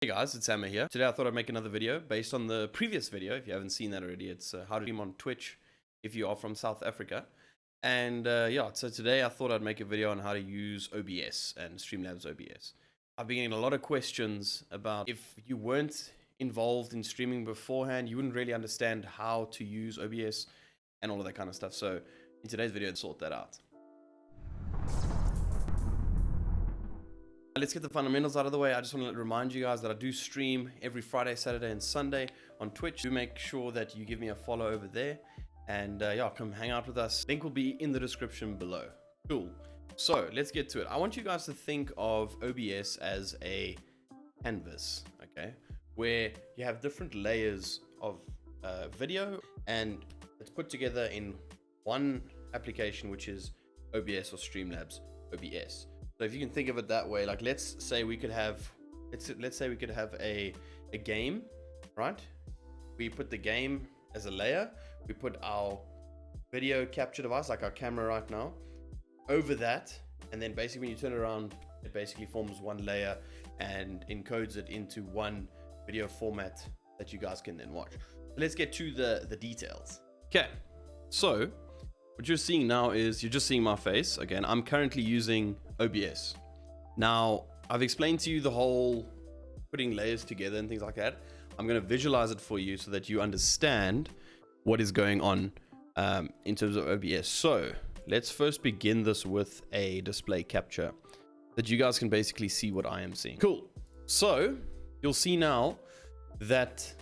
Hey guys, it's Emma here. Today I thought I'd make another video based on the previous video. If you haven't seen that already, it's how to stream on Twitch if you are from South Africa. And yeah, so today I thought I'd make a video on how to use OBS and Streamlabs OBS. I've been getting a lot of questions about if you weren't involved in streaming beforehand, you wouldn't really understand how to use OBS and all of that kind of stuff. So in today's video, I'll sort that out. Let's get the fundamentals out of the way. I just want to remind you guys that I do stream every Friday, Saturday, and Sunday on Twitch. Do make sure that you give me a follow over there. And yeah, come hang out with us. Link will be in the description below. Cool. So let's get to it. I want you guys to think of OBS as a canvas, okay? Where you have different layers of video and it's put together in one application, which is OBS or Streamlabs OBS. So if you can think of it that way, like let's say we could have a game, right? We put the game as a layer. We put our video capture device, like our camera right now, over that, and then basically when you turn it around, it basically forms one layer and encodes it into one video format that you guys can then watch. Let's get to the details. Okay, so what you're seeing now is you're just seeing my face. Again, I'm currently using OBS. Now, I've explained to you the whole putting layers together and things like that. I'm going to visualize it for you so that you understand what is going on in terms of OBS. So let's first begin this with a display capture that you guys can basically see what I am seeing. Cool. So you'll see now that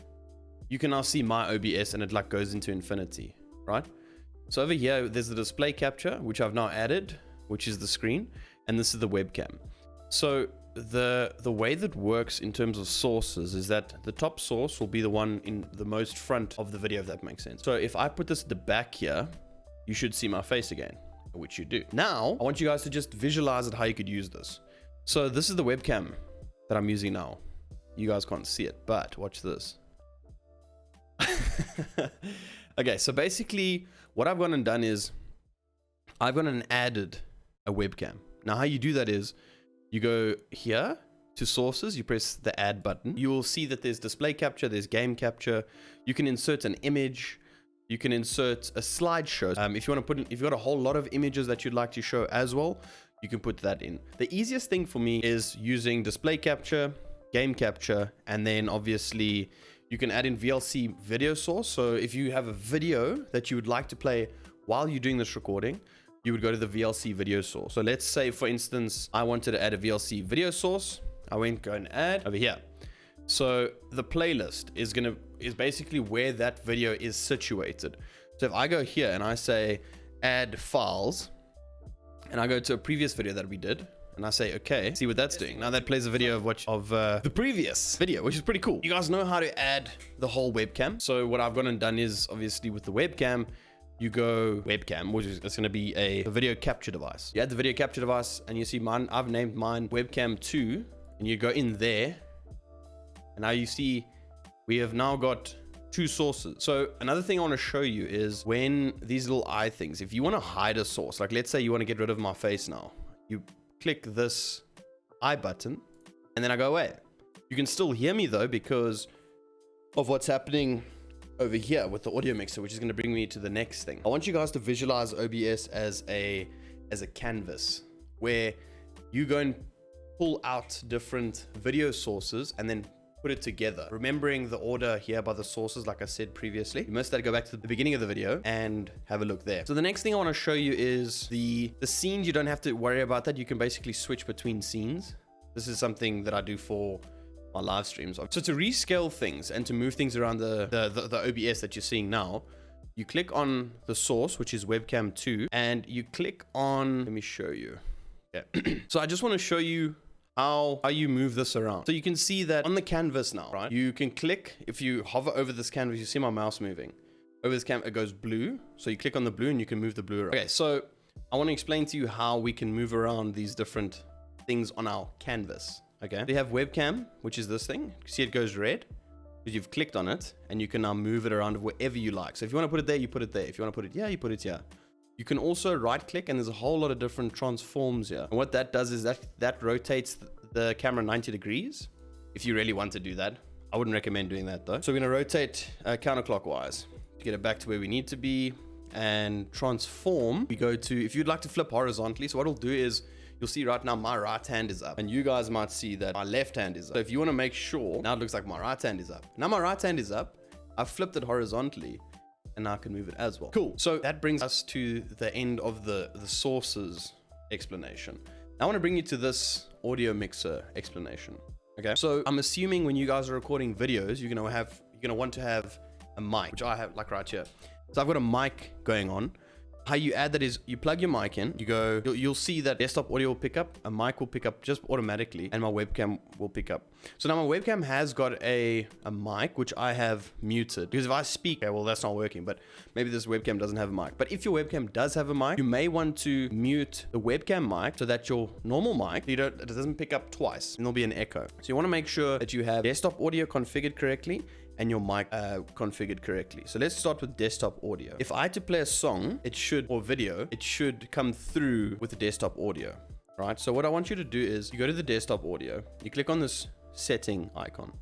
you can now see my OBS and it like goes into infinity, right? So over here, there's the display capture, which I've now added, which is the screen, and this is the webcam. So the way that works in terms of sources is that the top source will be the one in the most front of the video, if that makes sense. So if I put this at the back here, you should see my face again, which you do. Now, I want you guys to just visualize it how you could use this. So this is the webcam that I'm using now. You guys can't see it, but watch this. Okay, so basically what I've gone and done is I've gone and added a webcam. Now how you do that is you go here to sources, you press the add button. You will see that there's display capture, there's game capture. You can insert an image. You can insert a slideshow. If you want to put in, if you've got a whole lot of images that you'd like to show as well, you can put that in. The easiest thing for me is using display capture, game capture, and then obviously you can add in VLC video source. So if you have a video that you would like to play while you're doing this recording, you would go to the VLC video source. So let's say, for instance, I wanted to add a VLC video source. I went go and add over here. So the playlist is basically where that video is situated. So if I go here and I say add files, and I go to a previous video that we did, and I say, okay, see what that's doing. Now that plays a video of the previous video, which is pretty cool. You guys know how to add the whole webcam. So what I've gone and done is obviously with the webcam, you go webcam, which is, it's going to be a video capture device. You add the video capture device and you see mine, I've named mine webcam 2, and you go in there. And now you see we have now got two sources. So another thing I want to show you is when these little eye things, if you want to hide a source, like let's say you want to get rid of my face now, you click this eye button and then I go away. You can still hear me though because of what's happening over here with the audio mixer, which is going to bring me to the next thing. I want you guys to visualize OBS as a canvas where you go and pull out different video sources and then put it together, remembering the order here by the sources. Like I said previously, you must go back to the beginning of the video and have a look there. So the next thing I want to show you is the scenes. You don't have to worry about that. You can basically switch between scenes. This is something that I do for my live streams. So to rescale things and to move things around the OBS that you're seeing now, you click on the source, which is webcam 2, and you click on, let me show you. Okay. So I just want to show you how you move this around. So you can see that on the canvas now, right? You can click, if you hover over this canvas, you see my mouse moving. Over this canvas, it goes blue. So you click on the blue and you can move the blue around. Okay, so I want to explain to you how we can move around these different things on our canvas. Okay, we have webcam, which is this thing. You see it goes red because you've clicked on it and you can now move it around wherever you like. So if you want to put it there, you put it there. If you want to put it here, you put it here. You can also right click and there's a whole lot of different transforms here. And what that does is that rotates the camera 90 degrees. if you really want to do that. I wouldn't recommend doing that though. So we're gonna rotate counterclockwise to get it back to where we need to be, and transform. We go to, if you'd like to flip horizontally, so what it'll do is, you'll see right now my right hand is up, and you guys might see that my left hand is up. So if you want to make sure, now it looks like my right hand is up. Now my right hand is up, I've flipped it horizontally, and now I can move it as well. Cool. So that brings us to the end of the sources explanation. Now I want to bring you to this audio mixer explanation. Okay. So I'm assuming when you guys are recording videos, you're gonna want to have a mic, which I have like right here. So I've got a mic going on. How you add that is you plug your mic in, you'll see that desktop audio will pick up, a mic will pick up just automatically, and my webcam will pick up. So now my webcam has got a mic, which I have muted, because if I speak, okay, well, that's not working, but maybe this webcam doesn't have a mic. But if your webcam does have a mic, you may want to mute the webcam mic so that your normal mic, it doesn't pick up twice, and there'll be an echo. So you want to make sure that you have desktop audio configured correctly, and your mic configured correctly. So let's start with desktop audio. If I had to play a song, or video, it should come through with the desktop audio, right? So what I want you to do is you go to the desktop audio, you click on this setting icon,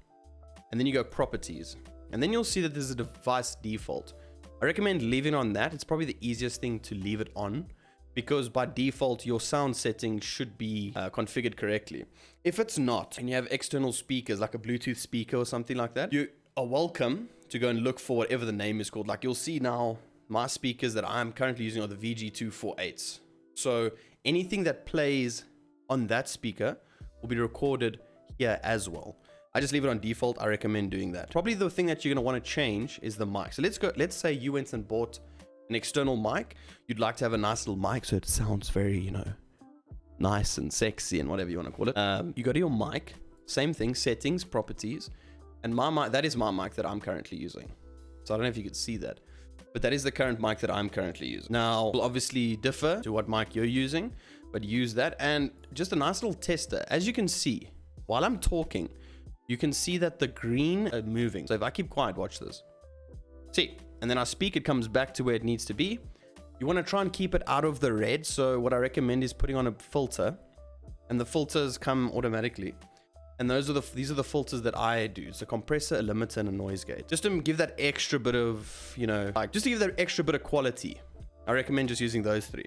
and then you go properties, and then you'll see that there's a device default. I recommend leaving on that. It's probably the easiest thing to leave it on, because by default, your sound setting should be configured correctly. If it's not, and you have external speakers, like a Bluetooth speaker or something like that, you are welcome to go and look for whatever the name is called. Like you'll see now, my speakers that I'm currently using are the VG248s. So anything that plays on that speaker will be recorded here as well. I just leave it on default. I recommend doing that. Probably the thing that you're going to want to change is the mic. So let's say you went and bought an external mic. You'd like to have a nice little mic so it sounds very, you know, nice and sexy and whatever you want to call it. You go to your mic, same thing, settings, properties. And my mic, that is my mic that I'm currently using. So I don't know if you could see that, but that is the current mic that I'm currently using. Now, it'll obviously differ to what mic you're using, but use that. And just a nice little tester. As you can see, while I'm talking, you can see that the green are moving. So if I keep quiet, watch this. See, and then I speak, it comes back to where it needs to be. You want to try and keep it out of the red. So what I recommend is putting on a filter, and the filters come automatically. And these are the filters that I do. So compressor, a limiter, and a noise gate. Just to give that extra bit of, you know, like just to give that extra bit of quality, I recommend just using those three.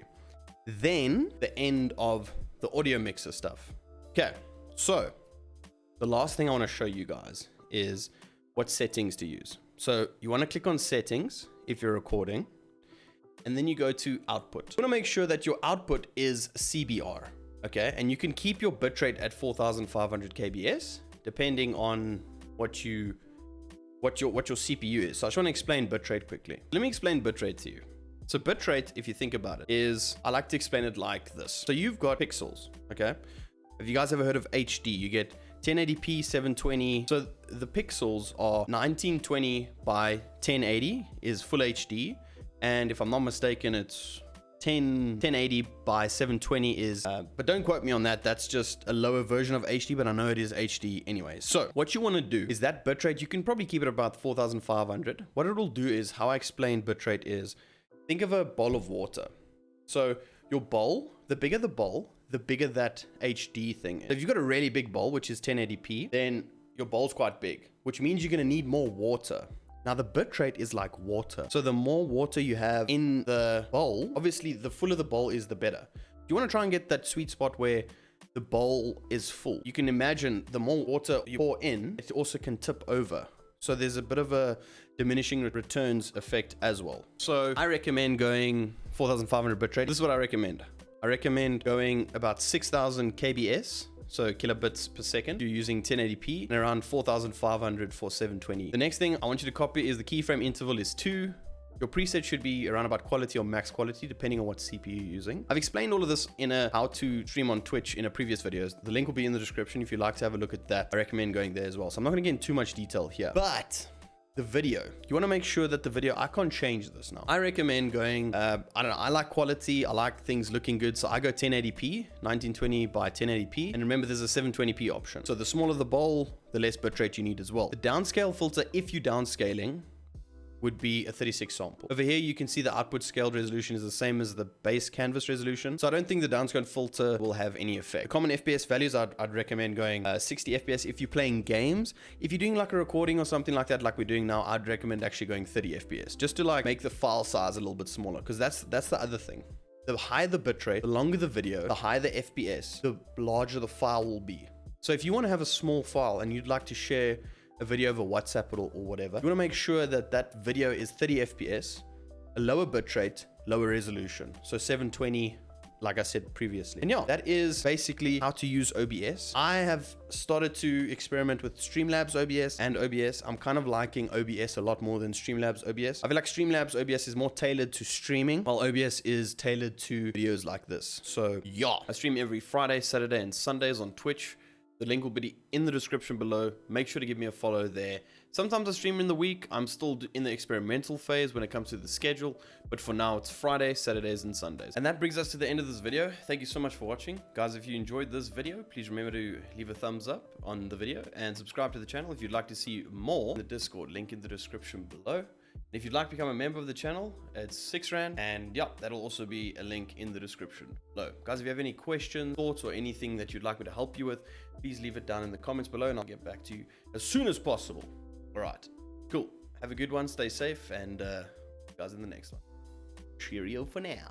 Then the end of the audio mixer stuff. Okay, so the last thing I want to show you guys is what settings to use. So you want to click on settings if you're recording, and then you go to output. You want to make sure that your output is CBR. Okay, and you can keep your bitrate at 4,500 kbs depending on what your CPU is. So I just want to explain bitrate quickly. Let me explain bitrate to you. So bitrate, if you think about it, is, I like to explain it like this. So you've got pixels, okay? Have you guys ever heard of HD? You get 1080p, 720. So the pixels are 1920 by 1080 is full HD. And if I'm not mistaken, it's 1080 by 720 is, but don't quote me on that. That's just a lower version of HD, but I know it is HD anyways. So what you want to do is that bitrate, you can probably keep it about 4,500. What it will do is, how I explain bitrate is, think of a bowl of water. So your bowl, the bigger the bowl, the bigger that HD thing is. If you've got a really big bowl, which is 1080p, then your bowl's quite big, which means you're going to need more water. Now the bitrate is like water. So the more water you have in the bowl, obviously the fuller the bowl is, the better. You want to try and get that sweet spot where the bowl is full. You can imagine the more water you pour in, it also can tip over. So there's a bit of a diminishing returns effect as well. So I recommend going 4,500 bitrate. This is what I recommend. I recommend going about 6,000 kbs. So kilobits per second. You're using 1080p and around 4,500 for 720. The next thing I want you to copy is the keyframe interval is 2. Your preset should be around about quality or max quality, depending on what CPU you're using. I've explained all of this in a how to stream on Twitch in a previous videos. The link will be in the description if you'd like to have a look at that. I recommend going there as well. So I'm not going to get into too much detail here, but the video, you want to make sure that the video, I can't change this now. I recommend going, I don't know, I like quality, I like things looking good, so I go 1080p, 1920 by 1080p, and remember there's a 720p option. So the smaller the bowl, the less bitrate you need as well. The downscale filter, if you're downscaling, would be a 36 sample. Over here, you can see the output scaled resolution is the same as the base canvas resolution. So I don't think the downscale filter will have any effect. The common FPS values, I'd recommend going 60 FPS if you're playing games. If you're doing like a recording or something like that, like we're doing now, I'd recommend actually going 30 FPS just to like make the file size a little bit smaller, because that's the other thing. The higher the bitrate, the longer the video, the higher the FPS, the larger the file will be. So if you want to have a small file and you'd like to share a video over WhatsApp or whatever, you want to make sure that that video is 30 FPS, a lower bitrate, lower resolution. So 720, like I said previously. And yeah, that is basically how to use OBS. I have started to experiment with Streamlabs OBS and OBS. I'm kind of liking OBS a lot more than Streamlabs OBS. I feel like Streamlabs OBS is more tailored to streaming, while OBS is tailored to videos like this. So yeah, I stream every Friday, Saturday, and Sundays on Twitch. The link will be in the description below. Make sure to give me a follow there. Sometimes I stream in the week. I'm still in the experimental phase when it comes to the schedule. But for now, it's Friday, Saturdays, and Sundays. And that brings us to the end of this video. Thank you so much for watching. Guys, if you enjoyed this video, please remember to leave a thumbs up on the video and subscribe to the channel if you'd like to see more. The Discord, link in the description below. If you'd like to become a member of the channel, it's 6 Rand. And yeah, that'll also be a link in the description below. Guys, if you have any questions, thoughts, or anything that you'd like me to help you with, please leave it down in the comments below and I'll get back to you as soon as possible. All right, cool. Have a good one. Stay safe, and guys, in the next one. Cheerio for now.